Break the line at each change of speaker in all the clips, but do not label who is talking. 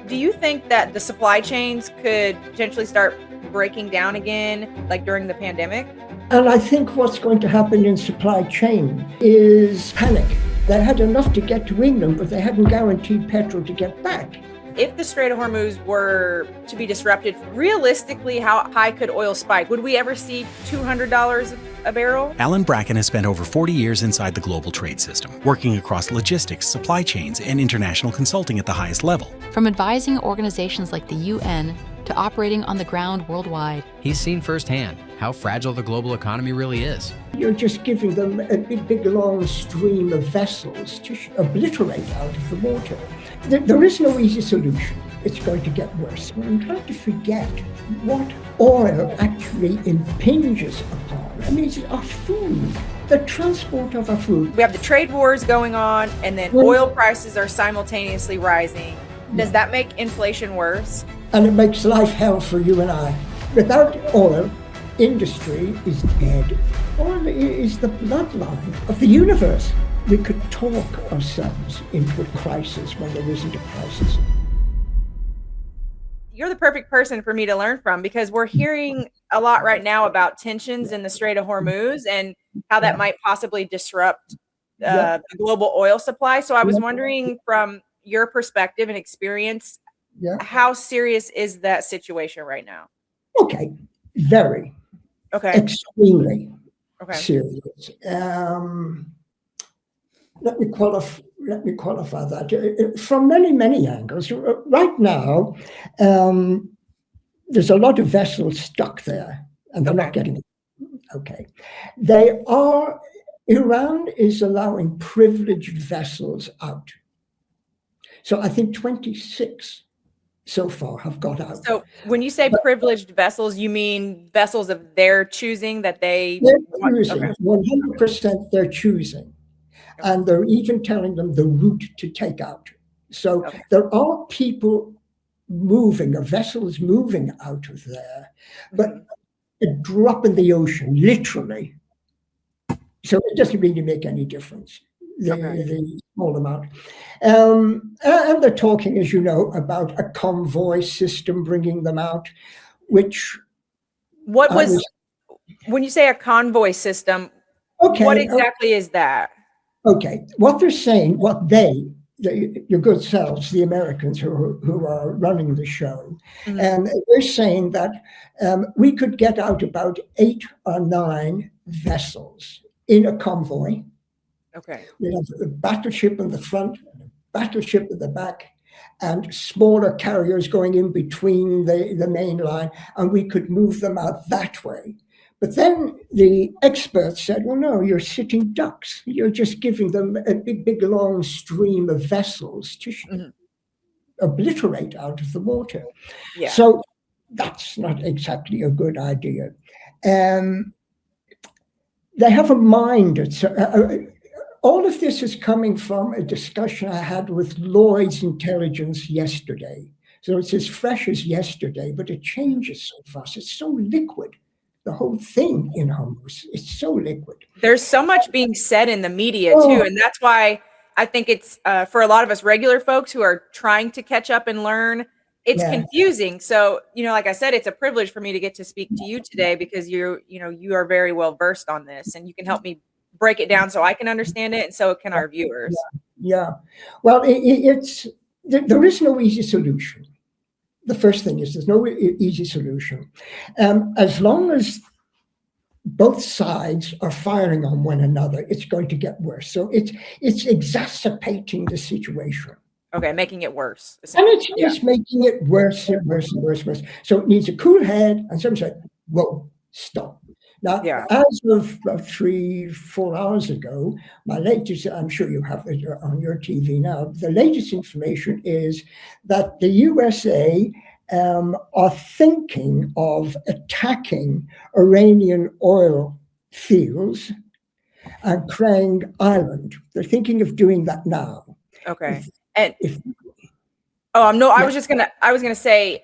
Do you think that the supply chains could potentially start breaking down again, like during the pandemic?
And I think what's going to happen in supply chain is panic. They had enough to get to England, but they hadn't guaranteed petrol to get back.
If the Strait of Hormuz were to be disrupted, realistically, how high could oil spike? Would we ever see $200 a barrel?
Alan Bracken has spent over 40 years inside the global trade system, working across logistics, supply chains, and international consulting at the highest level.
From advising organizations like the UN to operating on the ground worldwide.
He's seen firsthand how fragile the global economy really is.
You're just giving them a big long stream of vessels to obliterate out of the water. There is no easy solution. It's going to get worse. I'm trying to forget what oil actually impinges upon. I mean, it's our food, the transport of our food.
We have the trade wars going on, and then oil prices are simultaneously rising. Does that make inflation worse?
And it makes life hell for you and I. Without oil, industry is dead. Oil is the bloodline of the universe. We could talk ourselves into a crisis when there isn't a crisis.
You're the perfect person for me to learn from, because we're hearing a lot right now about tensions in the Strait of Hormuz and how that might possibly disrupt the global oil supply. So I was wondering, from your perspective and experience, how serious is that situation right now?
Okay, very.
Okay.
Extremely serious. Let me qualify that from many angles. Right now, there's a lot of vessels stuck there, and they're not getting it. Okay, Iran is allowing privileged vessels out. So I think 26 so far have got out.
So when you say privileged vessels, you mean vessels of their choosing that they're
choosing. 100% they're choosing. And they're even telling them the route to take out. So there are people moving, or vessels moving out of there, but a drop in the ocean, literally. So it doesn't really make any difference, the small amount. And they're talking, as you know, about a convoy system bringing them out, which...
When you say a convoy system, what exactly is that?
Okay, what they're saying, your good selves, the Americans who are running the show, and they're saying that we could get out about 8 or 9 vessels in a convoy.
Okay.
We have a battleship in the front, a battleship in the back, and smaller carriers going in between the main line, and we could move them out that way. But then the experts said, well, no, you're sitting ducks. You're just giving them a big long stream of vessels to obliterate out of the water. Yeah. So that's not exactly a good idea. They have a mind. All of this is coming from a discussion I had with Lloyd's Intelligence yesterday. So it's as fresh as yesterday, but it changes so fast. It's so liquid. The whole thing in Hormuz, it's so liquid.
There's so much being said in the media too, and that's why I think it's for a lot of us regular folks who are trying to catch up and learn, it's confusing. So, like I said, it's a privilege for me to get to speak to you today, because you are very well versed on this, and you can help me break it down so I can understand it, and so can our viewers.
Yeah. Well, there is no easy solution. The first thing is there's no easy solution. As long as both sides are firing on one another, it's going to get worse. So it's exacerbating the situation.
Okay, making it worse.
And it's making it worse and worse and worse and worse. So it needs a cool head, and some say, whoa, stop. Now, as of 3-4 hours ago, my latest, I'm sure you have it on your TV now, the latest information is that the USA are thinking of attacking Iranian oil fields and Krang Island. They're thinking of doing that now.
Okay. I was gonna say,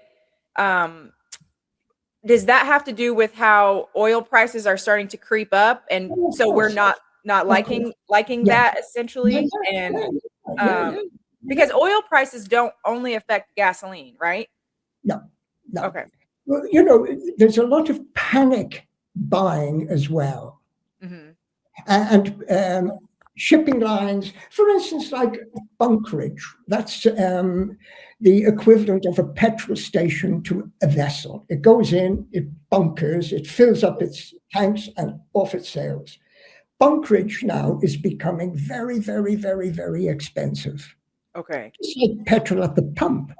does that have to do with how oil prices are starting to creep up, and so we're not liking that essentially? And Because oil prices don't only affect gasoline, right?
No.
Okay.
Well, there's a lot of panic buying as well.
Mm-hmm.
And shipping lines, for instance, like bunkerage, that's the equivalent of a petrol station to a vessel. It goes in, it bunkers, it fills up its tanks, and off it sails. Bunkerage now is becoming very, very, very, very expensive.
Okay.
Just like petrol at the pump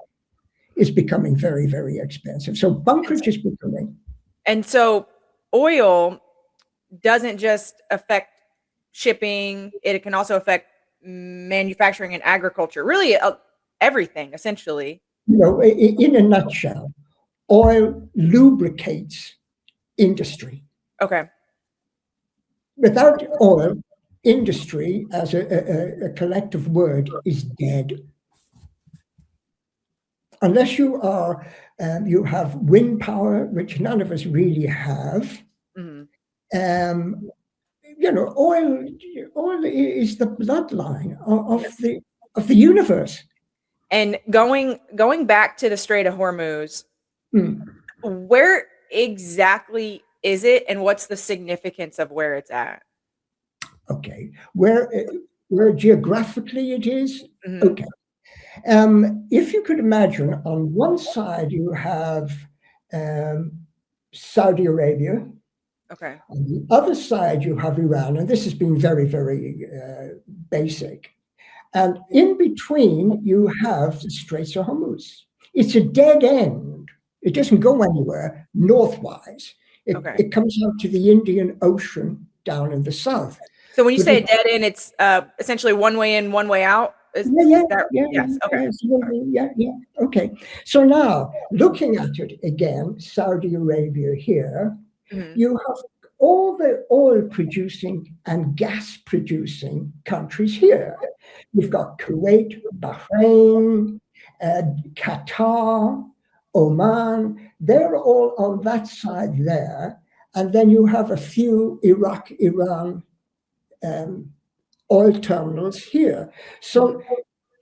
is becoming very, very expensive. So bunkerage is becoming.
And so oil doesn't just affect shipping, it can also affect manufacturing and agriculture, really everything, essentially.
In a nutshell, oil lubricates industry.
Okay.
Without oil, industry as a collective word is dead. Unless you have wind power, which none of us really have. Mm-hmm. Oil is the bloodline of the universe.
And going back to the Strait of Hormuz, where exactly is it, and what's the significance of where it's at?
Okay, where geographically it is. Mm-hmm. Okay, if you could imagine, on one side you have Saudi Arabia.
Okay.
On the other side, you have Iran, and this has been very, very basic. And in between, you have the Strait of Hormuz. It's a dead end. It doesn't go anywhere northwise. It comes out to the Indian Ocean down in the south.
So when you say a dead end, it's essentially one way in, one way out? Yes. Okay.
Yeah. Okay. So now, looking at it again, Saudi Arabia here, mm-hmm. You have all the oil-producing and gas-producing countries here. You've got Kuwait, Bahrain, Qatar, Oman. They're all on that side there. And then you have a few Iraq, Iran oil terminals here. So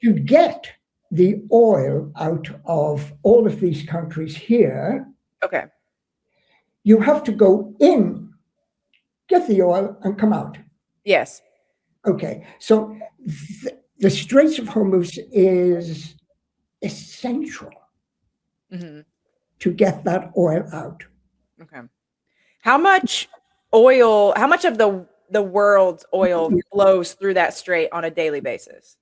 to get the oil out of all of these countries here,
okay,
you have to go in, get the oil, and come out.
Yes.
Okay. So the Straits of Hormuz is essential to get that oil out.
Okay. How much of the world's oil flows through that strait on a daily basis?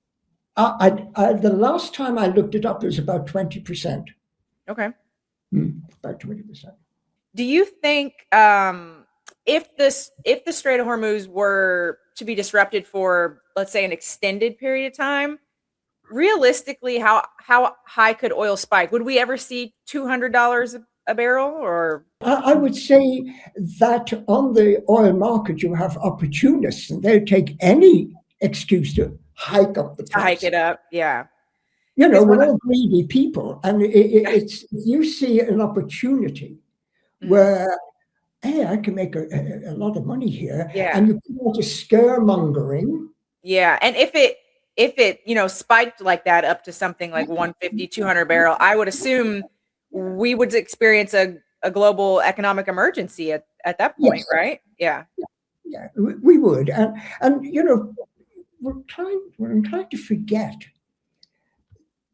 The last time I looked it up, it was about 20%.
Okay.
About 20%.
Do you think if the Strait of Hormuz were to be disrupted for, let's say, an extended period of time, realistically, how high could oil spike? Would we ever see $200 a barrel? Or
I would say that on the oil market you have opportunists, and they'll take any excuse to hike up the price.
Hike it up, yeah.
We're all greedy people, and it's you see an opportunity where, hey, I can make a lot of money here, and you put out a scaremongering.
Yeah, and if it spiked like that up to something like 150, 200 barrel, I would assume we would experience a global economic emergency at that point, right? Yeah,
we would, and we're trying to forget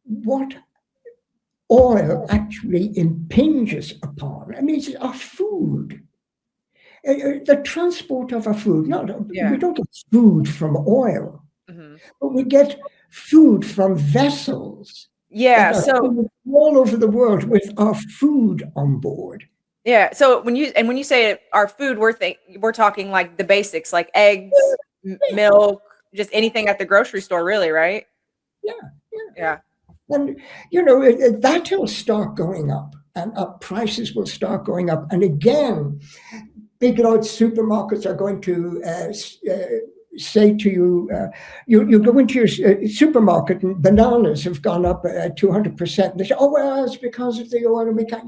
what oil actually impinges upon. I mean, it's our food. The transport of our food. We don't get food from oil, but we get food from vessels.
Yeah, so
all over the world with our food on board.
Yeah, so when you say our food, we're talking like the basics, like eggs, milk, just anything at the grocery store, really, right? Yeah.
And that will start going up, and prices will start going up. And again, big large supermarkets are going to say to you, you go into your supermarket and bananas have gone up 200%. They say, oh, well, it's because of the oil, and we can't,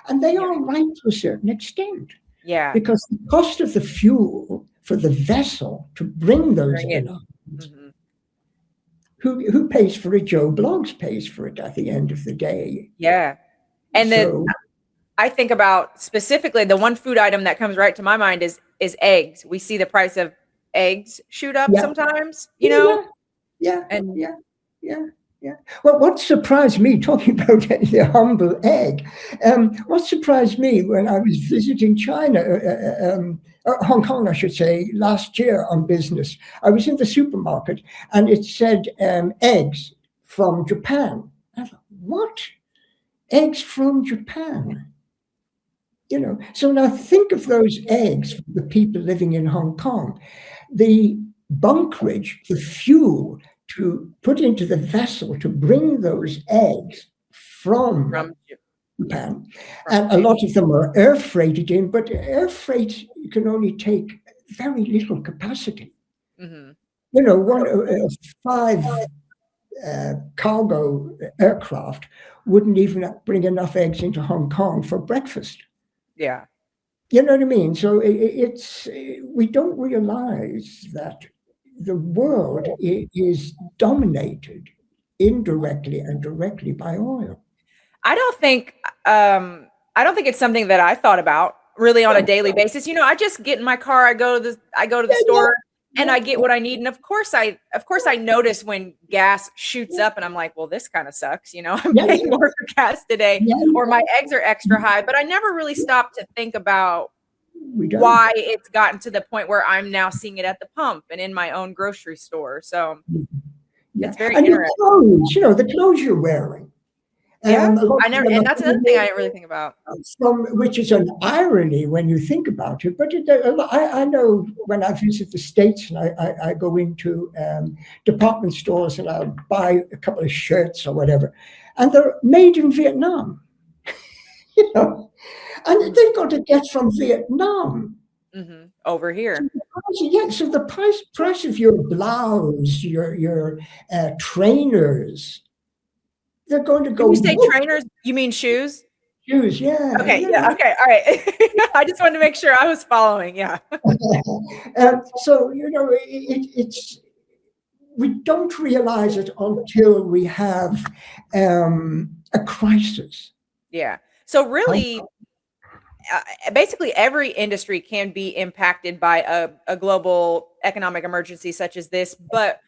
and they are right to a certain extent.
Yeah.
Because the cost of the fuel for the vessel to bring those bananas, who pays for it? Joe Blogs pays for it at the end of the day.
Yeah. And
So,
I think about specifically the one food item that comes right to my mind is eggs. We see the price of eggs shoot up
yeah,
sometimes, you know?
yeah,
And
yeah, yeah, yeah. Well, what surprised me, talking about the humble egg, what surprised me when I was visiting China, Hong Kong, I should say, last year on business, I was in the supermarket and it said eggs from Japan. I thought, what? Eggs from Japan? So now think of those eggs for the people living in Hong Kong. The bunkerage, the fuel to put into the vessel to bring those eggs from Japan. And a lot of them are air freighted in, but air freight can only take very little capacity. Five cargo aircraft wouldn't even bring enough eggs into Hong Kong for breakfast.
Yeah.
You know what I mean? So we don't realize that the world is dominated indirectly and directly by oil.
I don't think it's something that I thought about really on a daily basis. I just get in my car, I go to the store and I get what I need. And of course I notice when gas shoots up and I'm like, well, this kind of sucks. I'm paying more for gas today, or my eggs are extra high, but I never really stopped to think about why it's gotten to the point where I'm now seeing it at the pump and in my own grocery store. So it's very interesting.
The clothes you're wearing.
And that's another thing I didn't really think about.
Which is an irony when you think about it. But I know when I visit the States and I go into department stores and I'll buy a couple of shirts or whatever, and they're made in Vietnam. And they've got to get from Vietnam
over here.
So the price of your blouse, your trainers. They're going to go.
When you say trainers, you mean shoes?
Shoes, yeah.
Okay, yeah, okay, all right. I just wanted to make sure I was following, yeah.
So, it's we don't realize it until we have a crisis.
Yeah. So really, basically every industry can be impacted by a global economic emergency such as this, but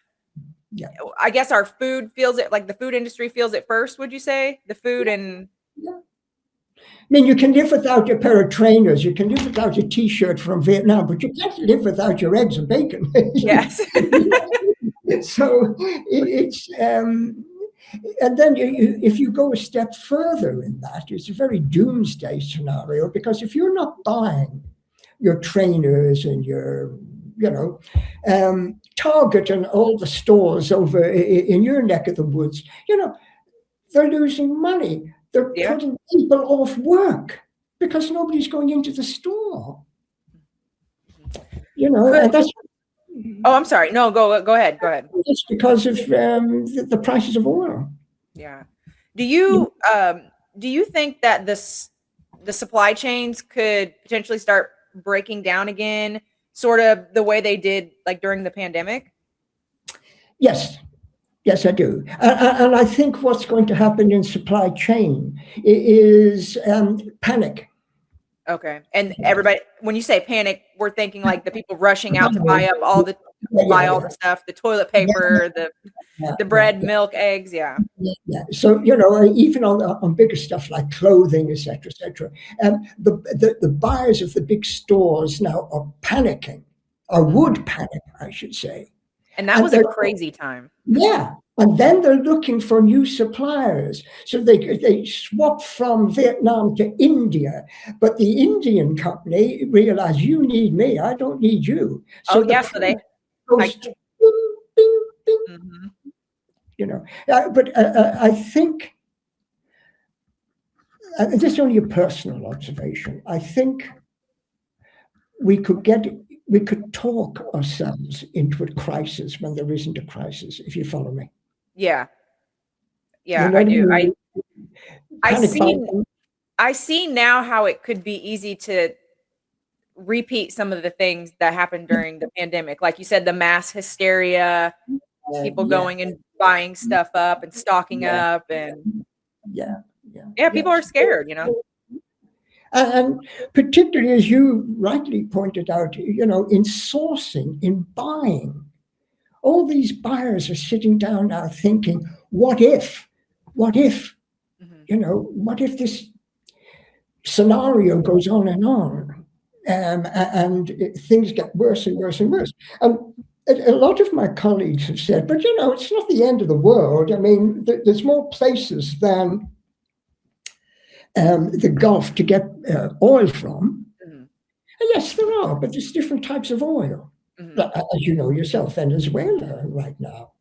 I guess our food feels it, like the food industry feels it first, would you say? The food and...
Yeah. I mean, you can live without your pair of trainers, you can live without your T-shirt from Vietnam, but you can't live without your eggs and bacon.
Yes.
So it's... and then if you go a step further in that, it's a very doomsday scenario, because if you're not buying your trainers and your... Target and all the stores over in your neck of the woods, they're losing money. They're putting people off work because nobody's going into the store. And that's...
Oh, I'm sorry. No, go ahead. Go ahead.
It's because of the prices of oil.
Yeah. Do you think that the supply chains could potentially start breaking down again, sort of the way they did like during the pandemic?
Yes, I do. And I think what's going to happen in supply chain is panic.
Okay. And everybody, when you say panic, we're thinking like the people rushing out to buy up all the stuff, the toilet paper, the bread, milk, eggs. Yeah.
So, even on bigger stuff like clothing, et cetera, the buyers of the big stores now are panicking, or would panic, I should say.
And that was a crazy time.
Yeah. And then they're looking for new suppliers. So they swap from Vietnam to India. But the Indian company realized, you need me, I don't need you. So
so they
goes bing, bing, bing. But I think, this is only a personal observation, I think we could talk ourselves into a crisis when there isn't a crisis, if you follow me.
Yeah. Yeah, I do. I see now how it could be easy to repeat some of the things that happened during the pandemic. Like you said, the mass hysteria, people
yeah,
going and buying stuff up and stocking
yeah,
up, and
yeah,
people are
yes.
scared,
And particularly, as you rightly pointed out, in sourcing, in buying, all these buyers are sitting down now thinking, what if? What if? What if this scenario goes on and on, and things get worse and worse and worse? A lot of my colleagues have said, but it's not the end of the world. I mean, there's more places than the Gulf to get oil from. And yes, there are, but there's different types of oil. As you know yourself, Venezuela right now.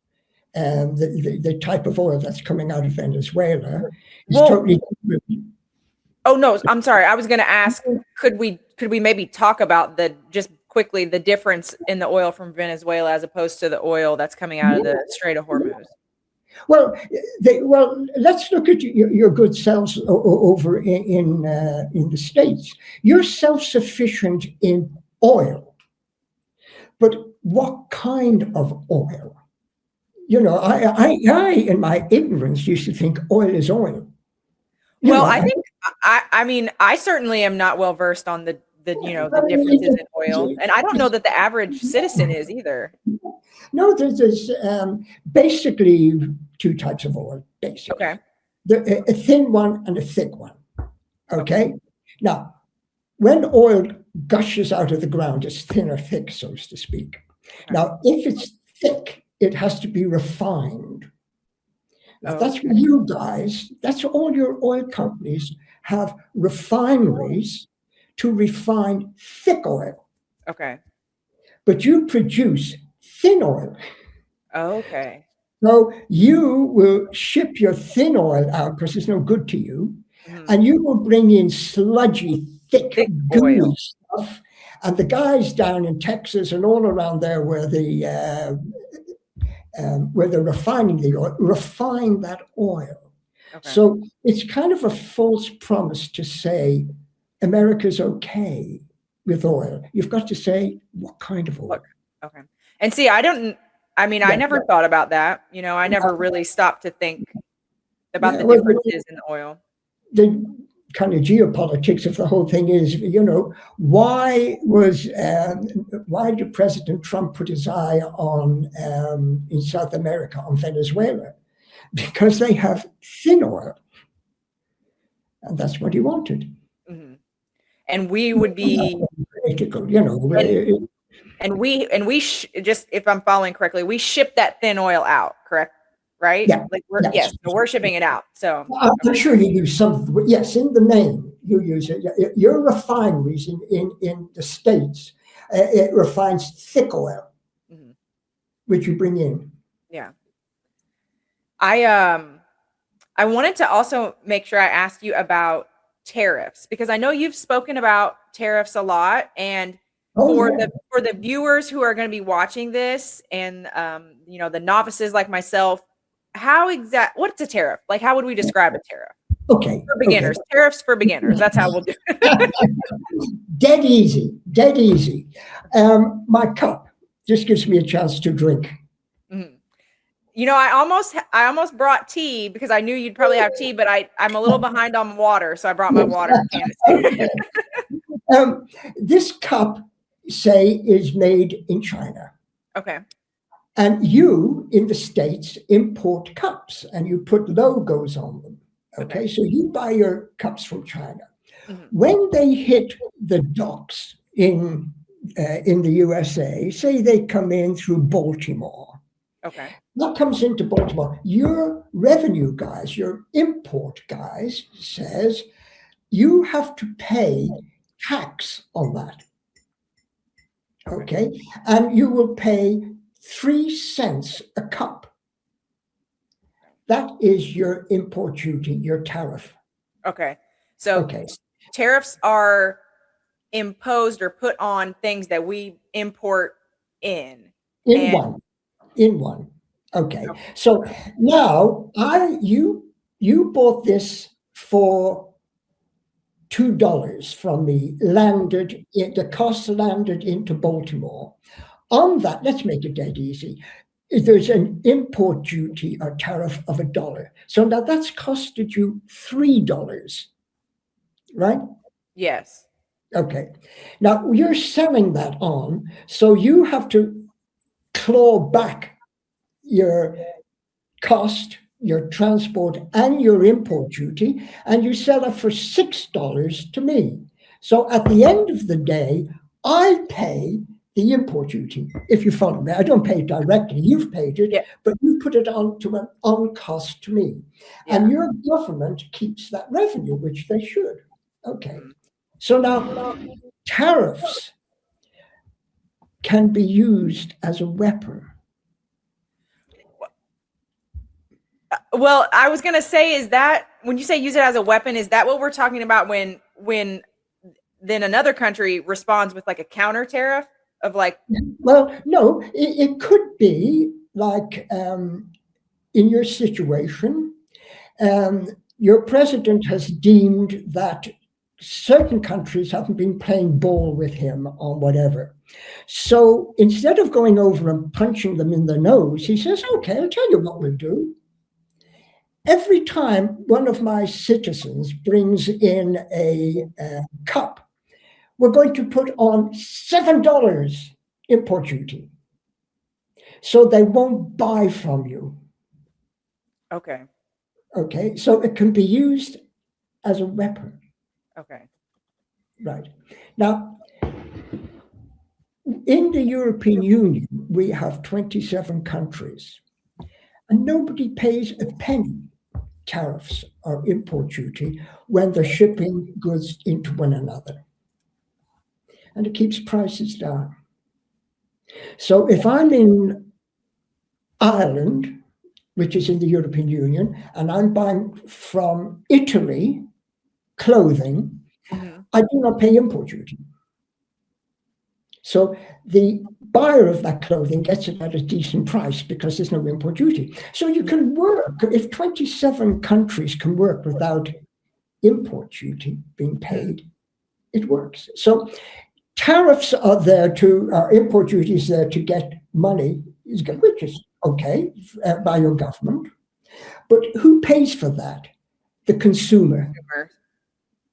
The type of oil that's coming out of Venezuela is totally different.
Oh no, I'm sorry. I was going to ask, could we maybe talk about just quickly the difference in the oil from Venezuela as opposed to the oil that's coming out of the Strait of Hormuz?
Well, let's look at your good selves over in the States. You're self-sufficient in oil, but what kind of oil? I in my ignorance used to think oil is oil.
I think I mean I certainly am not well versed on the differences in oil, and I don't know that the average citizen is either.
No, there's basically two types of oil. Basically,
okay,
a thin one and a thick one. Okay, now when oil gushes out of the ground, it's thin or thick, so to speak. Okay. Now, if it's thick, it has to be refined. Now, that's what you guys, that's all your oil companies have refineries to refine thick oil.
Okay.
But you produce thin oil.
Okay.
So you will ship your thin oil out because it's no good to you. And you will bring in sludgy, thick gooey stuff. And the guys down in Texas and all around there where they're refining the oil, refine that oil. Okay. So it's kind of a false promise to say America's okay with oil. You've got to say what kind of oil.
Okay. And see, I never thought about that. I never really stopped to think about the differences in the oil.
The kind of geopolitics of the whole thing is, why did President Trump put his eye on in South America on Venezuela? Because they have thin oil, and that's what he wanted.
Mm-hmm. And we would be
political,
And we just, if I'm following correctly, we ship that thin oil out, correct? Right?
Yeah.
So we're shipping it out. So
I'm sure you use some. Yes, in the main, you use it. Your refineries in the States, it refines thick oil, which you bring in.
Yeah. I wanted to also make sure I asked you about tariffs, because I know you've spoken about tariffs a lot, and for the viewers who are going to be watching this, and the novices like myself, what's a tariff? Like, how would we describe a tariff?
Okay.
For beginners. Okay. Tariffs for beginners. That's how we'll do it.
Dead easy. My cup just gives me a chance to drink.
Mm-hmm. I almost brought tea because I knew you'd probably have tea, but I'm a little behind on water, so I brought my water can.
This cup, say, is made in China.
Okay.
And you, in the States, import cups and you put logos on them. Okay. So you buy your cups from China. Mm-hmm. When they hit the docks in the USA, say they come in through Baltimore.
Okay.
That comes into Baltimore. Your revenue guys, your import guys, says you have to pay tax on that. Okay. And you will pay 3 cents a cup. That is your import duty, your tariff.
Okay. So tariffs are imposed or put on things that we import in.
In one. Okay. So now you bought this for $2 from me, the cost landed into Baltimore. On that, let's make it dead easy. there's an import duty or tariff of $1. So now that's costed you $3, right?
Yes.
Okay. Now you're selling that on, so you have to claw back your cost, your transport, and your import duty, and you sell it for $6 to me. So at the end of the day, I pay the import duty, if you follow me. I don't pay it directly, you've paid it,
Yeah.
but you put it on to an on cost to me.
Yeah.
And your government keeps that revenue, which they should. Okay. So now tariffs can be used as a weapon.
Well, I was going to say, is that when you say use it as a weapon, is that what we're talking about when then another country responds with like a counter tariff of like?
Well, no, it could be like in your situation, your president has deemed that certain countries haven't been playing ball with him on whatever. So instead of going over and punching them in the nose, he says, okay, I'll tell you what we'll do. Every time one of my citizens brings in a cup, we're going to put on $7 import duty. So they won't buy from you.
Okay.
Okay, so it can be used as a weapon.
Okay.
Right. Now, in the European Union, we have 27 countries, and nobody pays a penny tariffs or import duty when they're shipping goods into one another. And it keeps prices down. So if I'm in Ireland, which is in the European Union, and I'm buying from Italy clothing, I do not pay import duty. So the buyer of that clothing gets it at a decent price because there's no import duty. So you can work, if 27 countries can work without import duty being paid, it works. So tariffs are there import duty is there to get money, which is okay by your government. But who pays for that? The consumer.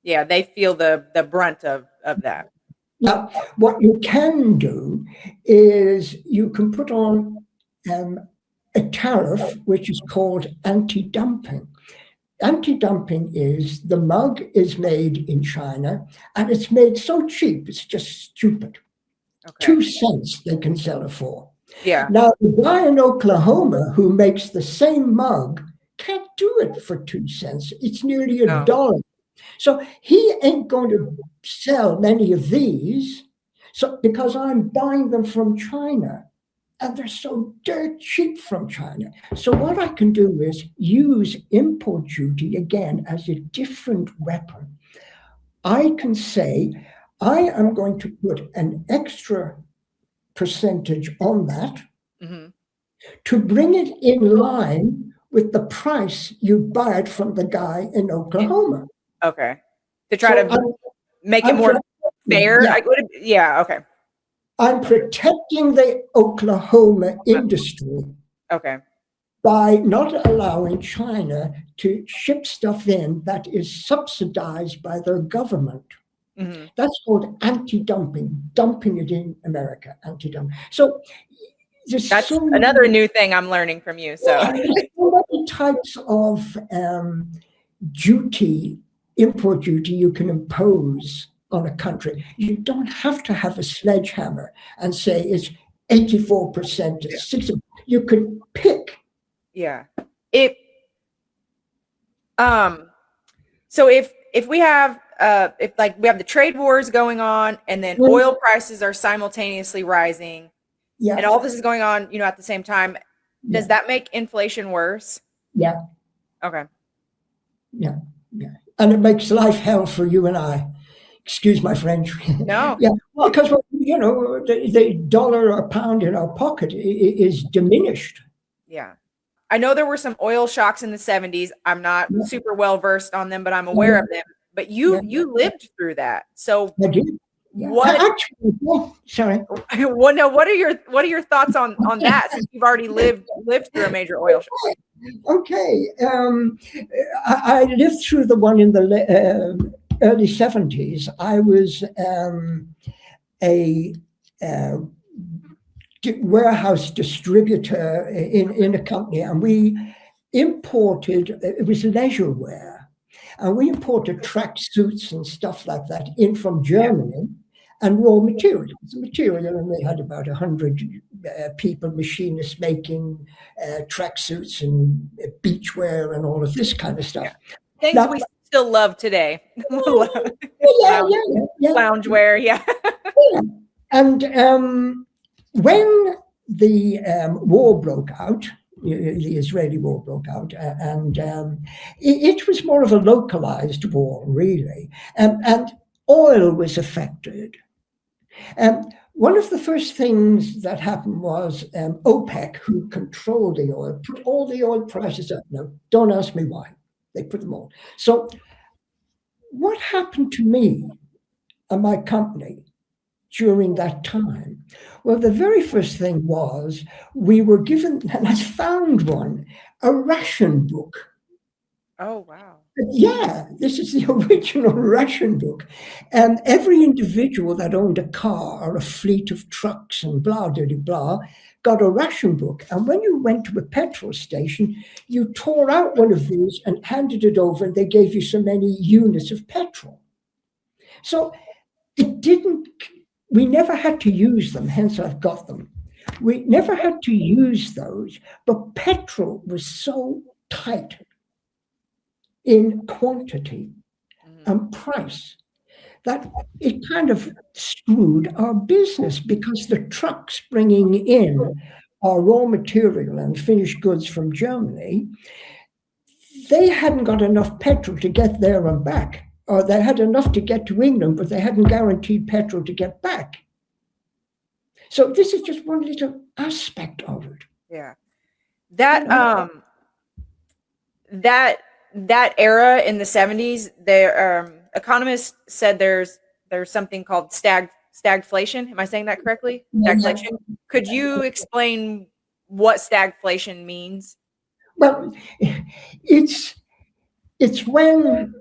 Yeah, they feel the brunt of that.
Now, what you can do is you can put on a tariff which is called anti-dumping. Anti-dumping is the mug is made in China and it's made so cheap, it's just stupid. Okay. 2 cents they can sell it for.
Yeah.
Now, the guy in Oklahoma who makes the same mug can't do it for 2 cents. It's nearly $1. So he ain't going to sell many of these, because I'm buying them from China, and they're so dirt cheap from China. So what I can do is use import duty again as a different weapon. I can say, I am going to put an extra percentage on that to bring it in line with the price you buy it from the guy in Oklahoma.
Okay. To try to make it more fair.
Yeah.
Okay.
I'm protecting the Oklahoma industry.
Okay.
By not allowing China to ship stuff in that is subsidized by their government. That's called anti-dumping, dumping it in America, anti-dumping. So
that's another new thing I'm learning from you. So
many types of import duty you can impose on a country. You don't have to have a sledgehammer and say it's 84%, it's 60%. You can pick.
Yeah. So if we have we have the trade wars going on and then oil prices are simultaneously rising, and all this is going on, at the same time, does that make inflation worse?
Yeah.
Okay.
Yeah. And it makes life hell for you and I. Excuse my French.
No.
Yeah. Because the dollar or pound in our pocket is diminished.
Yeah. I know there were some oil shocks in the 70s. I'm not super well versed on them, but I'm aware of them. But you lived through that. So
I did.
What?
Actually, sorry.
What are your thoughts on that? Since you've already lived through a major oil shock.
Okay. I lived through the one in the early 70s. I was a warehouse distributor in a company, and we imported, it was leisure wear, and we imported track suits and stuff like that in from Germany, and raw material, and we had about 100 people, machinists making tracksuits and beachwear and all of this kind of stuff.
Things we still love today. Loungewear, yeah.
And when the war broke out, the Israeli war broke out, and it was more of a localized war, really, and oil was affected. One of the first things that happened was OPEC, who controlled the oil, put all the oil prices up. Now, don't ask me why. They put them all. So what happened to me and my company during that time? Well, the very first thing was we were given, and I found one, a ration book.
Oh, wow.
Yeah, this is the original ration book. And every individual that owned a car or a fleet of trucks and blah, blah, blah, got a ration book. And when you went to a petrol station, you tore out one of these and handed it over, and they gave you so many units of petrol. So we never had to use them, hence I've got them. We never had to use those, but petrol was so tight in quantity and price that it kind of screwed our business, because the trucks bringing in our raw material and finished goods from Germany, they hadn't got enough petrol to get there and back, or they had enough to get to England, but they hadn't guaranteed petrol to get back. So this is just one little aspect of it.
Yeah. That era in the 70s, economists said there's something called stagflation. Am I saying that correctly? Stagflation. Could you explain what stagflation means?
Well, it's when,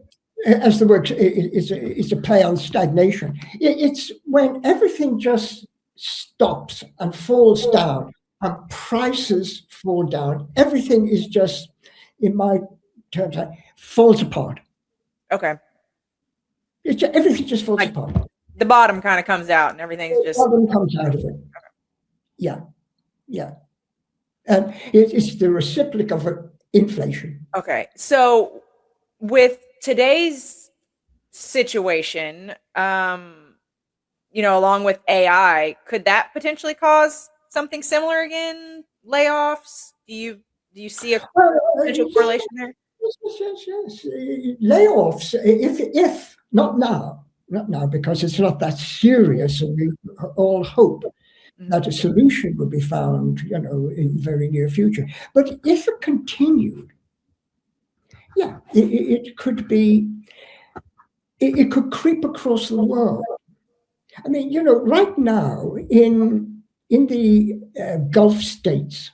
as the word is a play on stagnation. It's when everything just stops and falls down, and prices fall down. Everything is just, in my terms, falls apart.
Okay.
Everything just falls apart.
The bottom kind of comes out, and everything's just.
The bottom comes out of it. Yeah. And it's the reciprocal of inflation.
Okay. So with today's situation, along with AI, could that potentially cause something similar again? Layoffs? Do you see a potential correlation there?
Yes. Layoffs, if not now, because it's not that serious, and we all hope that a solution will be found, in the very near future. But if it continued, it could be, it could creep across the world. I mean, right now in the Gulf states,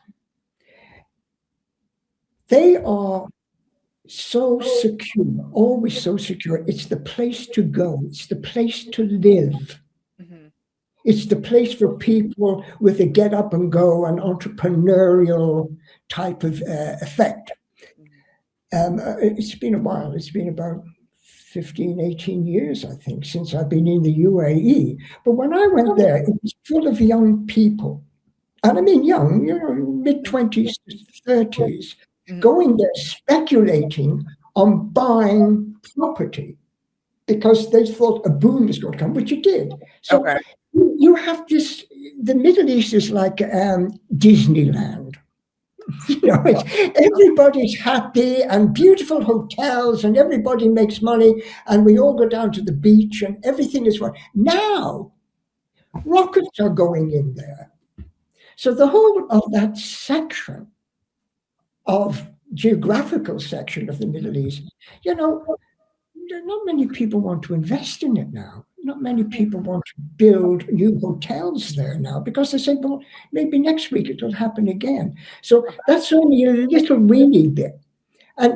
they are so secure, always so secure. It's the place to go. It's the place to live. Mm-hmm. It's the place for people with a get up and go and entrepreneurial type of effect. It's been a while. It's been about 15, 18 years, I think, since I've been in the UAE. But when I went there, it was full of young people. And I mean young, mid-20s to 30s, going there speculating on buying property because they thought a boom was going to come, which it did. So you have this, the Middle East is like Disneyland. Everybody's happy and beautiful hotels and everybody makes money and we all go down to the beach and everything is right. Now, rockets are going in there. So the whole of that section of geographical section of the Middle East, not many people want to invest in it now. not many people want to build new hotels there now because they say, well, maybe next week it'll happen again. So that's only a little weeny bit. And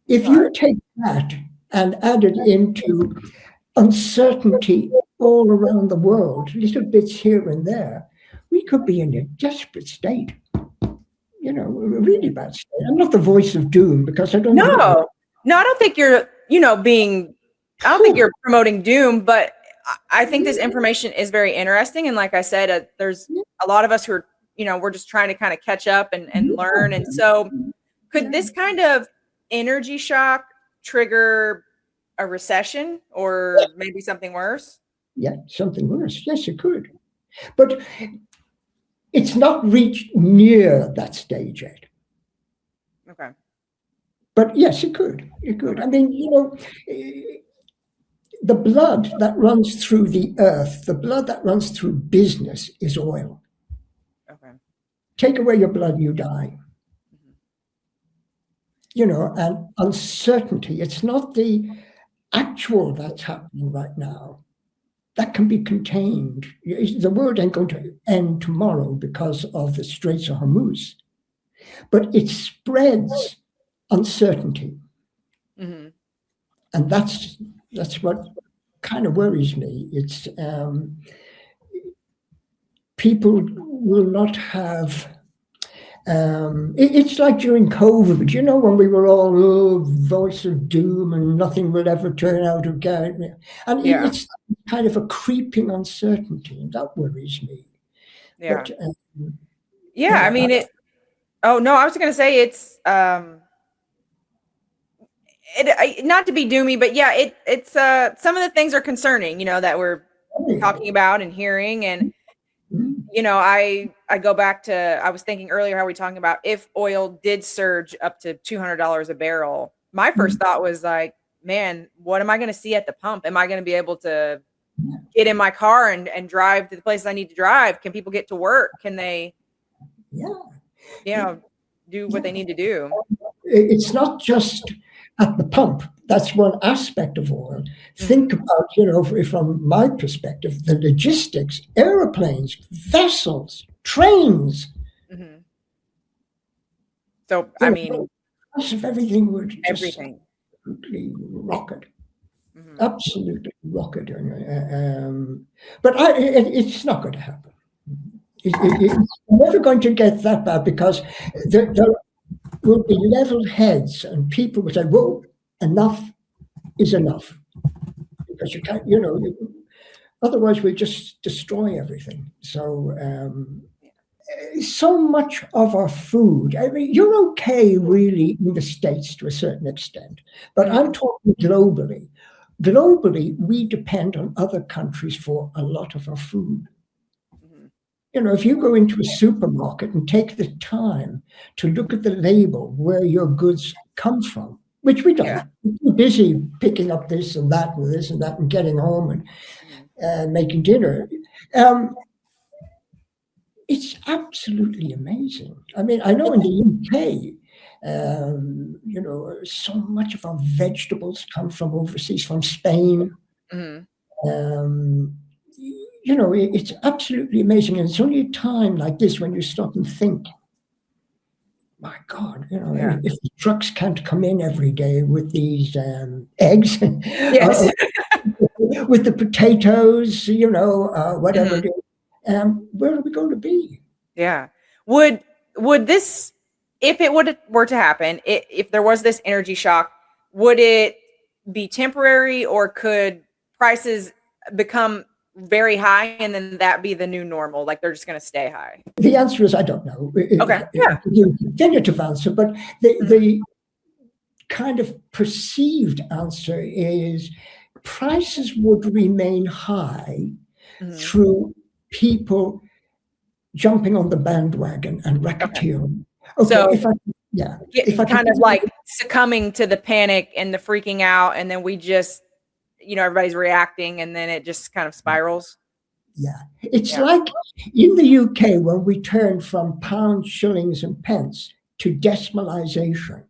if you take that and add it into uncertainty all around the world, little bits here and there, we could be in a desperate state. A really bad state. I'm not the voice of doom because I don't
No, I don't think you're, I don't think you're promoting doom, but I think this information is very interesting. And like I said, there's a lot of us who are, we're just trying to kind of catch up and learn. And so could this kind of energy shock trigger a recession or maybe something worse?
Yeah, something worse. Yes, it could. But it's not reached near that stage yet.
Okay.
But yes, it could. It could. I mean, the blood that runs through the earth, the blood that runs through business is oil.
Okay.
Take away your blood, you die. And uncertainty. It's not the actual that's happening right now. That can be contained. The world ain't going to end tomorrow because of the Straits of Hormuz. But it spreads uncertainty.
Mm-hmm.
And that's what kind of worries me. It's people will not have. It's like during COVID, when we were all voice of doom and nothing will ever turn out okay. And it's kind of a creeping uncertainty, and that worries me.
Yeah.
But,
I mean, oh no, I was going to say it's not to be doomy, but it's some of the things are concerning, that we're talking about and hearing. And I go back to, I was thinking earlier, how we were talking about if oil did surge up to $200 a barrel, my first thought was like, man, what am I going to see at the pump? Am I going to be able to get in my car and drive to the places I need to drive? Can people get to work? Can they, do what they need to do?
It's not just at the pump. That's one aspect of oil. Think about, from my perspective, the logistics, airplanes, vessels, trains.
Mm-hmm. So, I mean,
if everything would just absolutely rocket. Mm-hmm. Absolutely rocket. But it's not going to happen. It's never going to get that bad because there will be level heads and people will say, whoa, enough is enough. Because you can't, otherwise we'll just destroy everything. So, so much of our food, I mean, you're okay really in the States to a certain extent, but I'm talking globally. Globally, we depend on other countries for a lot of our food. If you go into a supermarket and take the time to look at the label where your goods come from, which we don't. We're busy picking up this and that and this and that and getting home and making dinner. It's absolutely amazing. I mean, I know in the UK, so much of our vegetables come from overseas, from Spain. It's absolutely amazing. And it's only a time like this when you stop and think, my God, if the trucks can't come in every day with these eggs, with the potatoes, whatever it is, where are we going to be?
Yeah. Would this, if it were to happen, if there was this energy shock, would it be temporary or could prices become very high and then that be the new normal? Like they're just going to stay high?
The answer is I don't know.
Okay.
The definitive answer, but the kind of perceived answer is prices would remain high through people jumping on the bandwagon and racketeering. Okay.
So
if I
kind of like succumbing to the panic and the freaking out, and then we just, everybody's reacting and then it just kind of spirals.
Yeah. It's like in the UK when we turned from pounds, shillings, and pence to decimalization.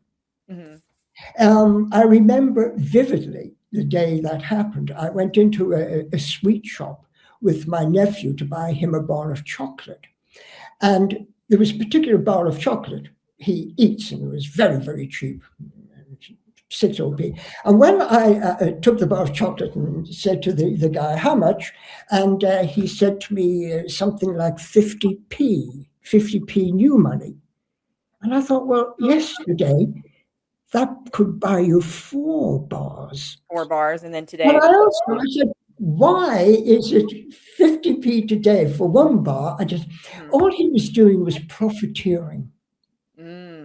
I remember vividly the day that happened. I went into a sweet shop with my nephew to buy him a bar of chocolate. And there was a particular bar of chocolate he eats, and it was very, very cheap, 6 OP. And when I took the bar of chocolate and said to the guy, how much? And he said to me something like 50p new money. And I thought, well, yesterday, that could buy you 4 bars.
4 bars, and then today.
And I said, why is it 50p today for 1 bar? All he was doing was profiteering.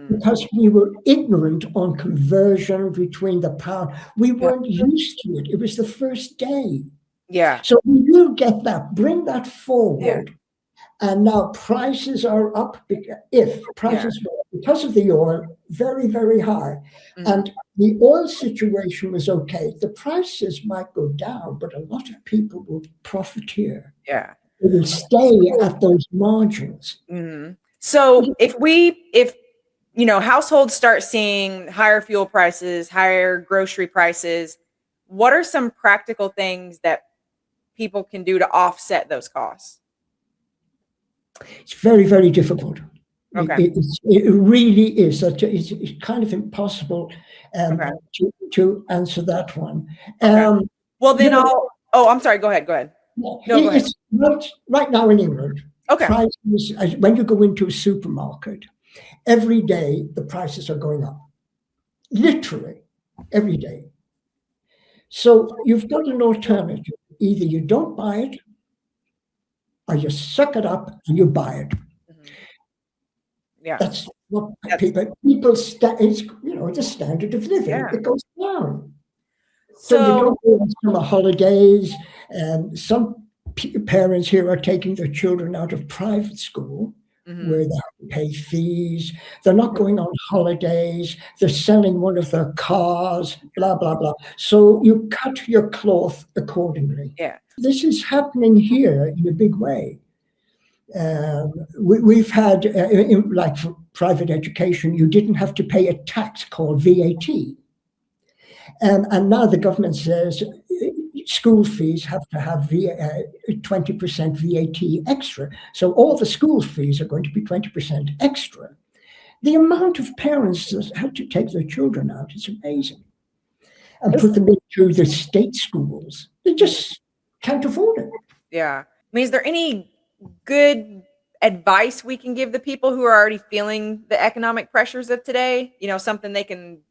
Because we were ignorant on conversion between the pound. We weren't used to it. It was the first day.
Yeah.
So we will get that, bring that forward. Yeah. And now prices are up because of the oil, very, very high. And the oil situation was okay. The prices might go down, but a lot of people will profiteer.
Yeah.
They will stay at those margins.
So if households start seeing higher fuel prices, higher grocery prices, what are some practical things that people can do to offset those costs?
It's very, very difficult.
Okay.
It really is. It's kind of impossible to answer that one.
Well, then I'm sorry. Go ahead.
No, go ahead. It's not right now in England.
Okay.
Prices, when you go into a supermarket, every day the prices are going up. Literally, every day. So you've got an alternative. Either you don't buy it, or you suck it up and you buy it.
Yeah,
that's what people it's the standard of living. Yeah. It goes down. So you don't go on summer holidays, and some parents here are taking their children out of private school where they have to pay fees. They're not going on holidays. They're selling one of their cars, blah, blah, blah. So you cut your cloth accordingly.
Yeah.
This is happening here in a big way. We've had, like for private education, you didn't have to pay a tax called VAT. And now the government says school fees have to have 20% VAT extra. So all the school fees are going to be 20% extra. The amount of parents that have to take their children out is amazing. And put them into the state schools. They just can't afford it.
Yeah. I mean, is there any good advice we can give the people who are already feeling the economic pressures of today? Something they can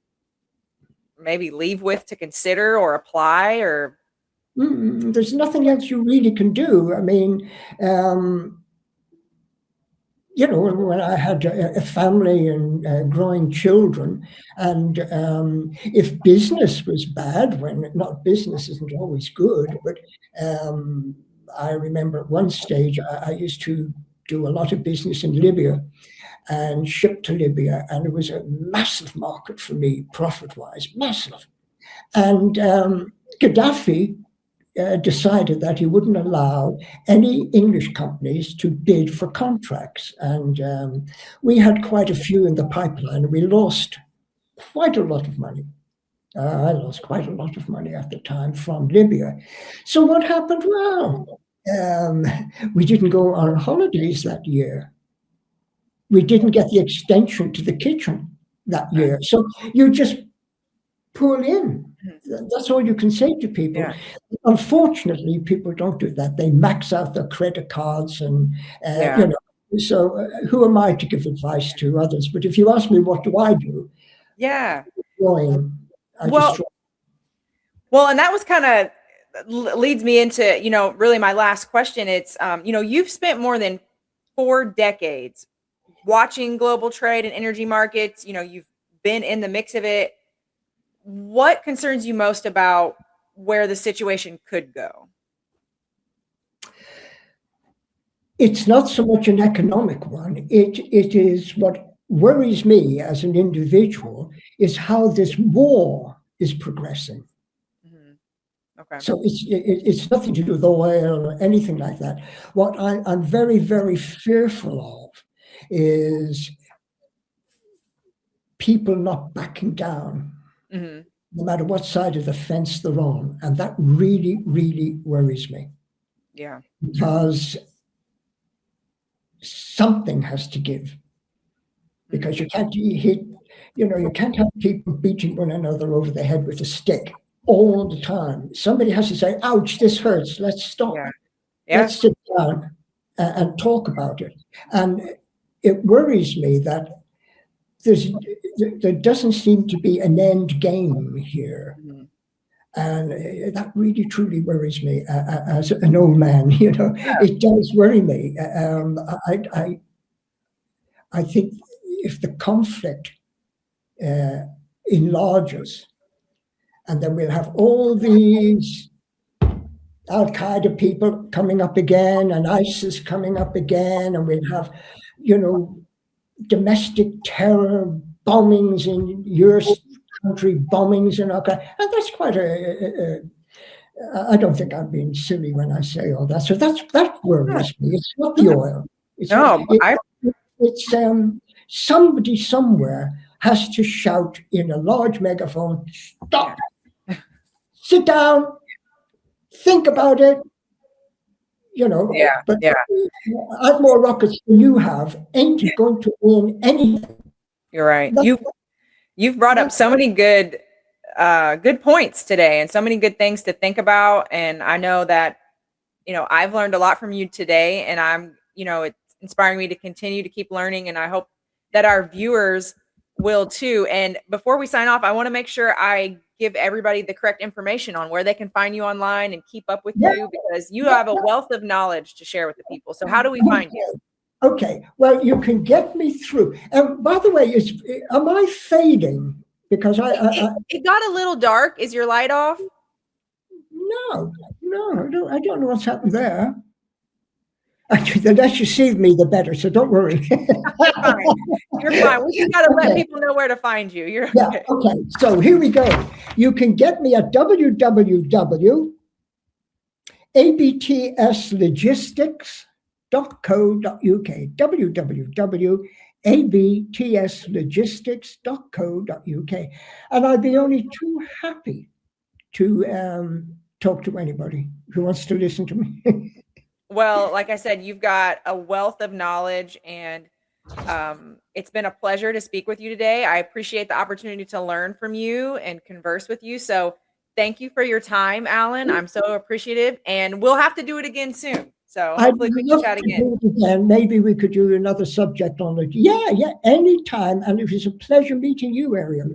maybe leave with to consider or apply, or
there's nothing else you really can do. I mean, when I had a family and growing children, and if business was bad, not business isn't always good, but I remember at one stage I used to do a lot of business in Libya and ship to Libya, and it was a massive market for me, profit-wise, massive. And Gaddafi decided that he wouldn't allow any English companies to bid for contracts. And we had quite a few in the pipeline, and we lost quite a lot of money. I lost quite a lot of money at the time from Libya. So what happened? Well, we didn't go on holidays that year. We didn't get the extension to the kitchen that year. So you just pull in. That's all you can say to people. Yeah. Unfortunately, people don't do that. They max out their credit cards and, so who am I to give advice to others? But if you ask me, what do I do?
Yeah.
Well,
and that was kind of leads me into, really my last question. It's, you've spent more than 4 decades watching global trade and energy markets. You've been in the mix of it. What concerns you most about where the situation could go?
It's not so much an economic one. It is what worries me as an individual is how this war is progressing.
Okay.
So it's nothing to do with oil or anything like that. What I'm very, very fearful of is people not backing down. no matter what side of the fence they're on. And that really, really worries me.
Yeah.
Because something has to give. Because you can't you can't have people beating one another over the head with a stick all the time. Somebody has to say, ouch, this hurts. Let's stop.
Yeah. Yeah.
Let's sit down and talk about it. And it worries me that there doesn't seem to be an end game here.
Mhm.
And that really, truly worries me as an old man. It does worry me. I think if the conflict enlarges, and then we'll have all these Al-Qaeda people coming up again, and ISIS coming up again, and we'll have, domestic terror bombings in your country, bombings in our country. And that's quite I don't think I'm being silly when I say all that. So that worries me. It's not the oil. It's somebody somewhere has to shout in a large megaphone, stop, sit down, think about it. But I have more rockets than you have, ain't going to win anything.
You're right. You've brought up so many good points today, and so many good things to think about. And I know that, I've learned a lot from you today, and I'm, it's inspiring me to continue to keep learning. And I hope that our viewers will too. And before we sign off, I want to make sure I give everybody the correct information on where they can find you online and keep up with you, because you have a wealth of knowledge to share with the people. So how do we find you?
Okay, well, you can get me through. And by the way, am I fading? Because
it got a little dark. Is your light off?
No, I don't know what's happened there. Actually, the less you see me, the better. So don't worry.
You're fine. You're fine. We just got to let people know where to find you. You're okay.
Okay. So here we go. You can get me at www.abtslogistics.co.uk. www.abtslogistics.co.uk. And I'd be only too happy to talk to anybody who wants to listen to me.
Well, like I said, you've got a wealth of knowledge, and it's been a pleasure to speak with you today. I appreciate the opportunity to learn from you and converse with you. So thank you for your time, Alan. I'm so appreciative, and we'll have to do it again soon. So hopefully we can chat again.
Maybe we could do another subject on it. Yeah, anytime. And it was a pleasure meeting you, Ariel.